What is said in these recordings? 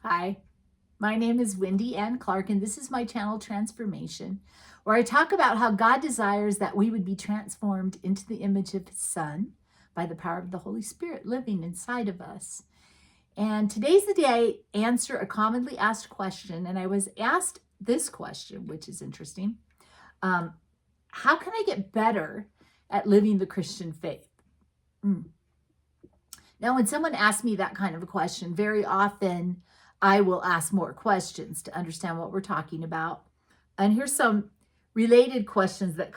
Hi, my name is Wendy Ann Clark, and this is my channel Transformation, where I talk about how God desires that we would be transformed into the image of His Son by the power of the Holy Spirit living inside of us. And today's the day I answer a commonly asked question, and I was asked this question, which is interesting. Um, how can I get better at living the Christian faith? Mm. Now, when someone asks me that kind of a question, very often I will ask more questions to understand what we're talking about. And here's some related questions that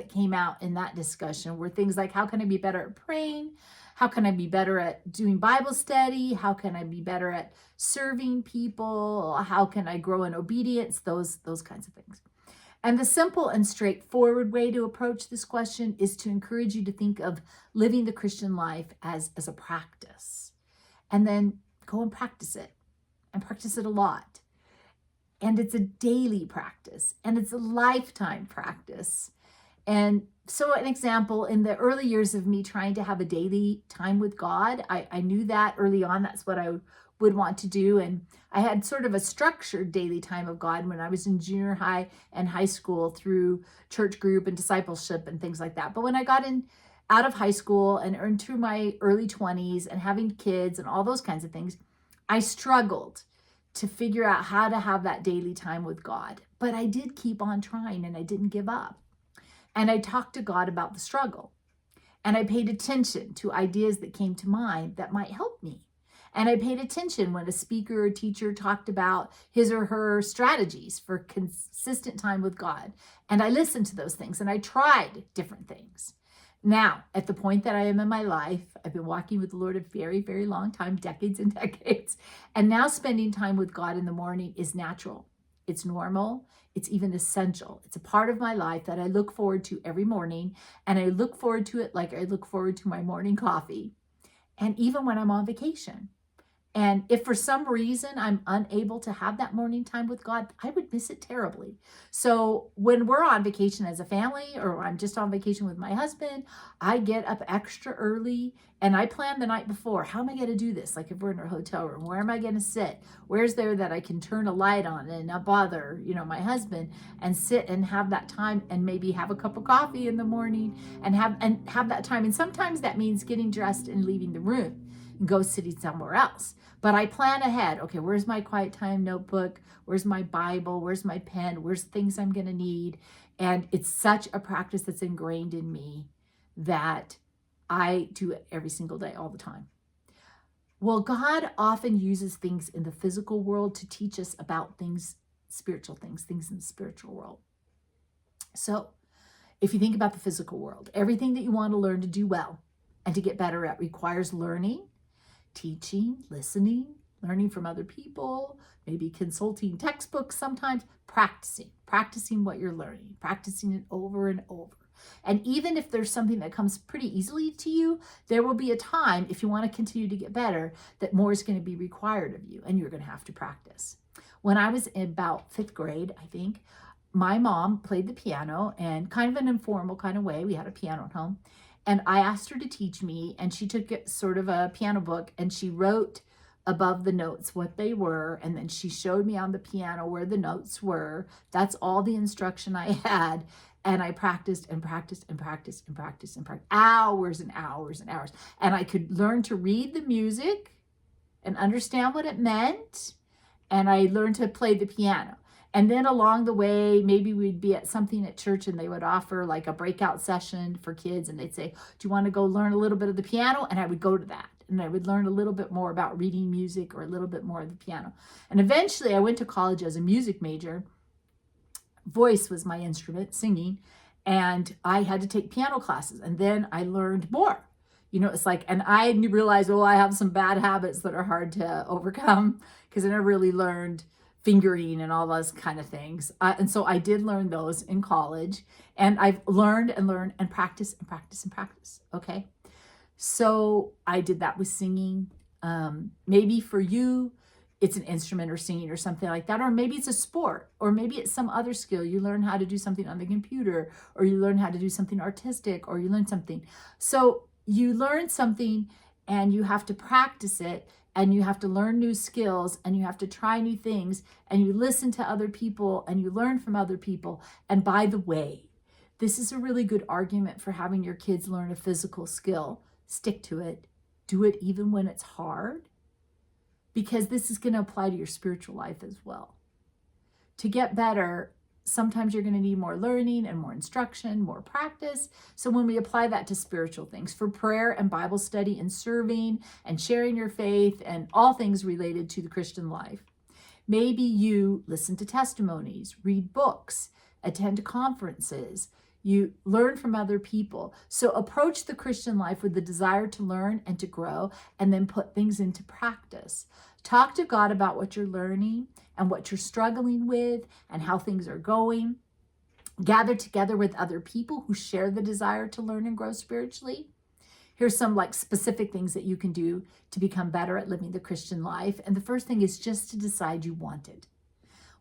came out in that discussion were things like, how can I be better at praying? How can I be better at doing Bible study? How can I be better at serving people? How can I grow in obedience? Those kinds of things. And the simple and straightforward way to approach this question is to encourage you to think of living the Christian life as a practice. And then go and practice it a lot. And it's a daily practice, and it's a lifetime practice. And so an example, in the early years of me trying to have a daily time with God, I knew that early on, that's what I would want to do. And I had sort of a structured daily time of God when I was in junior high and high school through church group and discipleship and things like that. But when I got in out of high school and into my early 20s and having kids and all those kinds of things, I struggled to figure out how to have that daily time with God. But I did keep on trying, and I didn't give up. And I talked to God about the struggle. And I paid attention to ideas that came to mind that might help me. And I paid attention when a speaker or teacher talked about his or her strategies for consistent time with God. And I listened to those things, and I tried different things. Now, at the point that I am in my life, I've been walking with the Lord a very, very long time, decades and decades. And now spending time with God in the morning is natural. It's normal. It's even essential. It's a part of my life that I look forward to every morning. And I look forward to it like I look forward to my morning coffee. And even when I'm on vacation. And if for some reason I'm unable to have that morning time with God, I would miss it terribly. So when we're on vacation as a family, or I'm just on vacation with my husband, I get up extra early and I plan the night before. How am I going to do this? Like if we're in a hotel room, where am I going to sit? Where's there that I can turn a light on and not bother, my husband, and sit and have that time and maybe have a cup of coffee in the morning and have that time. And sometimes that means getting dressed and leaving the room and go sitting somewhere else. But I plan ahead. Okay, where's my quiet time notebook? Where's my Bible? Where's my pen? Where's things I'm going to need? And it's such a practice that's ingrained in me that I do it every single day, all the time. Well, God often uses things in the physical world to teach us about things, spiritual things in the spiritual world. So if you think about the physical world, everything that you want to learn to do well and to get better at requires learning, teaching, listening, learning from other people, maybe consulting textbooks sometimes, practicing what you're learning, practicing it over and over. And even if there's something that comes pretty easily to you, there will be a time, if you want to continue to get better, that more is going to be required of you and you're going to have to practice. When I was in about 5th grade, I think, my mom played the piano, and kind of an informal kind of way. We had a piano at home. And I asked her to teach me, and she took sort of a piano book and she wrote above the notes what they were. And then she showed me on the piano where the notes were. That's all the instruction I had. And I practiced and practiced and practiced and practiced and practiced hours and hours and hours. And I could learn to read the music and understand what it meant. And I learned to play the piano. And then along the way, maybe we'd be at something at church and they would offer like a breakout session for kids. And they'd say, do you want to go learn a little bit of the piano? And I would go to that. And I would learn a little bit more about reading music or a little bit more of the piano. And eventually I went to college as a music major. Voice was my instrument, singing. And I had to take piano classes. And then I learned more. It's like, and I realized, I have some bad habits that are hard to overcome because I never really learned fingering and all those kind of things. And so I did learn those in college, and I've learned and learned and practice and practice and practice. Okay. So I did that with singing. Maybe for you, it's an instrument or singing or something like that. Or maybe it's a sport, or maybe it's some other skill. You learn how to do something on the computer, or you learn how to do something artistic, or you learn something. So you learn something and you have to practice it. and you have to learn new skills, and you have to try new things, and you listen to other people, and you learn from other people. And by the way, this is a really good argument for having your kids learn a physical skill. Stick to it. Do it even when it's hard, because this is going to apply to your spiritual life as well. To get better, sometimes you're going to need more learning and more instruction, more practice. So when we apply that to spiritual things, for prayer and Bible study and serving and sharing your faith and all things related to the Christian life, maybe you listen to testimonies, read books, attend conferences, you learn from other people. So approach the Christian life with the desire to learn and to grow, and then put things into practice. Talk to God about what you're learning and what you're struggling with and how things are going. Gather together with other people who share the desire to learn and grow spiritually. Here's some specific things that you can do to become better at living the Christian life. And the first thing is just to decide you want it.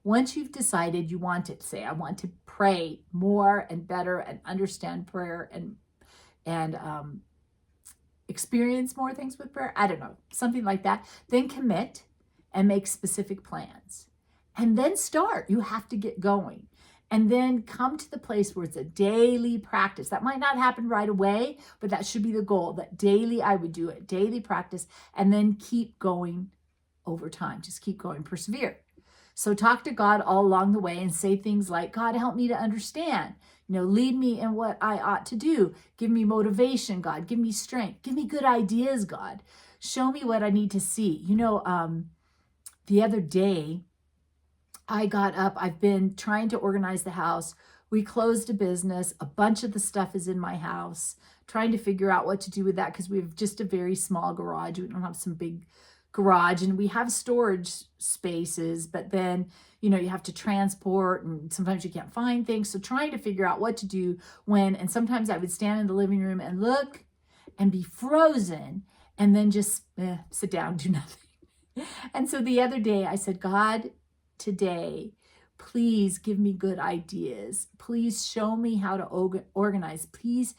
Once you've decided you want it, say, I want to pray more and better and understand prayer and experience more things with prayer. I don't know, something like that. Then commit and make specific plans. And then start. You have to get going. And then come to the place where it's a daily practice. That might not happen right away, but that should be the goal, that daily I would do it, daily practice, and then keep going over time. Just keep going, persevere. So talk to God all along the way and say things like, God, help me to understand. Lead me in what I ought to do. Give me motivation, God. Give me strength. Give me good ideas, God. Show me what I need to see. The other day, I got up. I've been trying to organize the house. We closed a business. A bunch of the stuff is in my house. Trying to figure out what to do with that because we have just a very small garage. We don't have some big garage, and we have storage spaces, but then you have to transport, and sometimes you can't find things. So trying to figure out what to do and sometimes I would stand in the living room and look and be frozen, and then just sit down, do nothing. And so the other day I said, God, today, please give me good ideas. Please show me how to organize. Please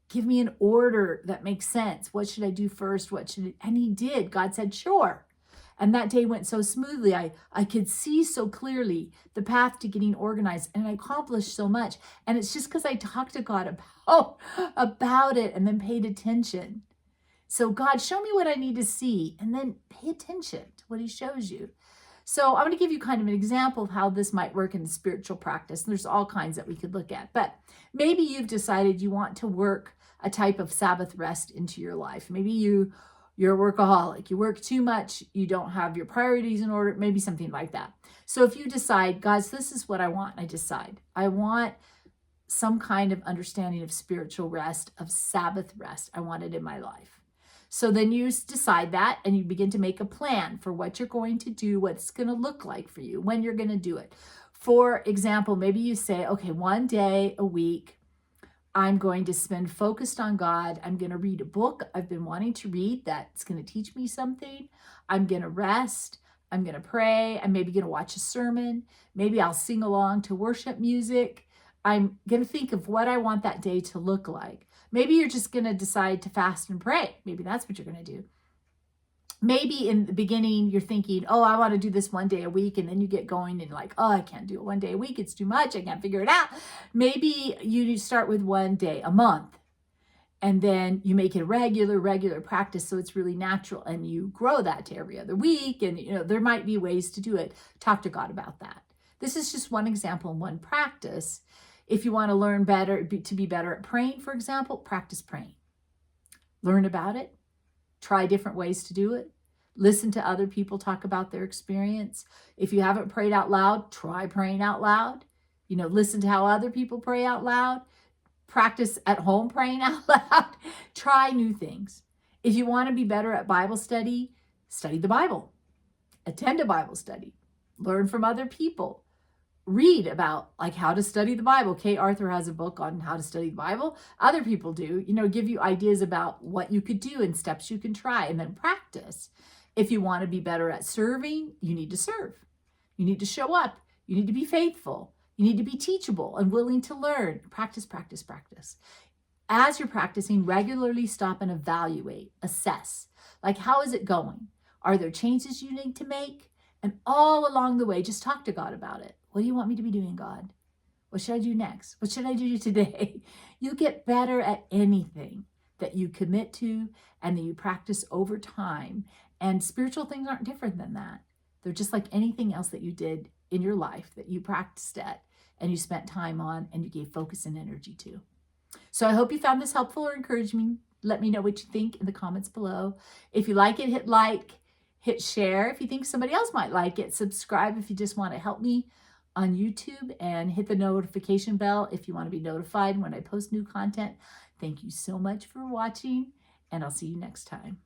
give me an order that makes sense. What should I do first? And he did. God said, sure. And that day went so smoothly. I could see so clearly the path to getting organized, and I accomplished so much. And it's just because I talked to God about it and then paid attention. So God, show me what I need to see, and then pay attention to what he shows you. So I'm going to give you kind of an example of how this might work in the spiritual practice. There's all kinds that we could look at, but maybe you've decided you want to work a type of Sabbath rest into your life. Maybe you're a workaholic. You work too much. You don't have your priorities in order. Maybe something like that. So if you decide, guys, this is what I want. I decide I want some kind of understanding of spiritual rest, of Sabbath rest. I want it in my life. So then you decide that, and you begin to make a plan for what you're going to do, what it's going to look like for you, when you're going to do it. For example, maybe you say, okay, one day a week, I'm going to spend focused on God. I'm going to read a book I've been wanting to read that's going to teach me something. I'm going to rest. I'm going to pray. I'm maybe going to watch a sermon. Maybe I'll sing along to worship music. I'm going to think of what I want that day to look like. Maybe you're just going to decide to fast and pray. Maybe that's what you're going to do. Maybe in the beginning, you're thinking, oh, I want to do this one day a week. And then you get going and oh, I can't do it one day a week. It's too much. I can't figure it out. Maybe you start with one day a month, and then you make it a regular practice. So it's really natural, and you grow that to every other week. And, there might be ways to do it. Talk to God about that. This is just one example and one practice. If you want to learn better, to be better at praying, for example, practice praying. Learn about it. Try different ways to do it. Listen to other people talk about their experience. If you haven't prayed out loud, try praying out loud. Listen to how other people pray out loud. Practice at home praying out loud. Try new things. If you want to be better at Bible study, study the Bible. Attend a Bible study. Learn from other people. Read about how to study the Bible. Kay Arthur has a book on how to study the Bible. Other people do, give you ideas about what you could do and steps you can try, and then practice. If you want to be better at serving, you need to serve. You need to show up. You need to be faithful. You need to be teachable and willing to learn. Practice, practice, practice. As you're practicing, regularly stop and evaluate, assess. How is it going? Are there changes you need to make? And all along the way, just talk to God about it. What do you want me to be doing, God? What should I do next? What should I do today? You'll get better at anything that you commit to and that you practice over time. And spiritual things aren't different than that. They're just like anything else that you did in your life that you practiced at and you spent time on and you gave focus and energy to. So I hope you found this helpful or encouraging. Let me know what you think in the comments below. If you like it, hit like, hit share. If you think somebody else might like it, subscribe if you just want to help me on YouTube, and hit the notification bell if you want to be notified when I post new content. Thank you so much for watching, and I'll see you next time.